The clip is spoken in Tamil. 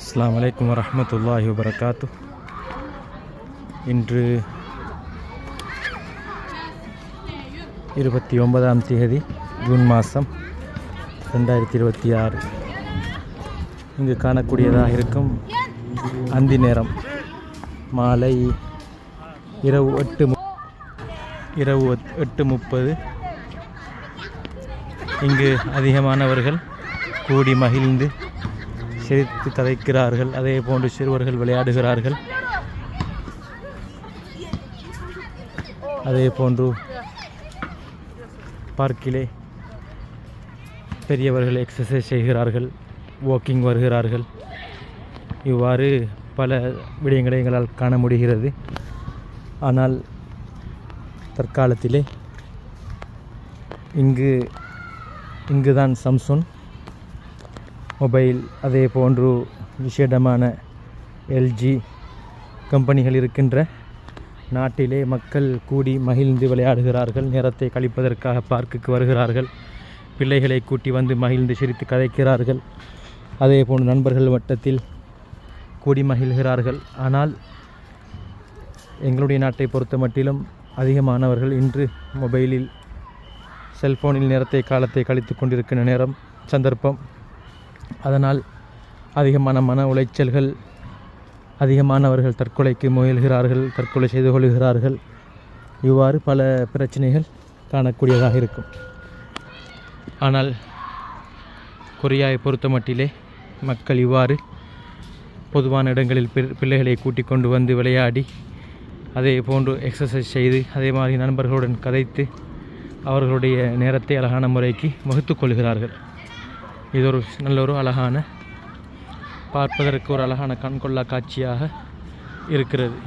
அஸ்ஸலாமு அலைக்கும் வரஹ்மத்துல்லாஹி வபரகாத்து. இன்று 29ஆம் தேதி ஜூன் மாதம் 2026. இங்கு காணக்கூடியதாக இருக்கும் அந்தி நேரம் மாலை இரவு 8:30. இங்கு அதிகமானவர்கள் கூடி மகிழ்ந்து சிரித்து கதைக்கிறார்கள். அதே போன்று சிறுவர்கள் விளையாடுகிறார்கள். அதே போன்று பார்க்கிலே பெரியவர்கள் எக்ஸசைஸ் செய்கிறார்கள், வாக்கிங் வருகிறார்கள். இவ்வாறு பல விடயங்களை எங்களால் காண முடிகிறது. ஆனால் தற்காலத்திலே இங்குதான் சாம்சங் மொபைல், அதே போன்று விசேடமான எல்ஜி கம்பெனிகள் இருக்கின்ற நாட்டிலே மக்கள் கூடி மகிழ்ந்து விளையாடுகிறார்கள். நேரத்தை கழிப்பதற்காக பார்க்குக்கு வருகிறார்கள். பிள்ளைகளை கூட்டி வந்து மகிழ்ந்து சிரித்து கதைக்கிறார்கள். அதே போன்று நண்பர்கள் வட்டத்தில் கூடி மகிழ்கிறார்கள். ஆனால் எங்களுடைய நாட்டை பொறுத்த மட்டிலும் அதிகமானவர்கள் இன்று மொபைலில் செல்போனில் நேரத்தை காலத்தை கழித்து கொண்டிருக்கின்ற நேரம் சந்தர்ப்பம். அதனால் அதிகமான மன உளைச்சல்கள், அதிகமானவர்கள் தற்கொலைக்கு முயல்கிறார்கள், தற்கொலை செய்து கொள்கிறார்கள். இவ்வாறு பல பிரச்சனைகள் காணக்கூடியதாக இருக்கும். ஆனால் கொரியாவை பொறுத்த மட்டிலே மக்கள் இவ்வாறு பொதுவான இடங்களில் பிள்ளைகளை கூட்டிக் கொண்டு வந்து விளையாடி, அதே போன்று எக்ஸசைஸ் செய்து, அதே மாதிரி நண்பர்களுடன் கதைத்து அவர்களுடைய நேரத்தை அழகான முறைக்கு வகுத்து கொள்கிறார்கள். இது ஒரு நல்ல அழகான, பார்ப்பதற்கு ஒரு அழகான கண்கொள்ளா காட்சியாக இருக்கிறது.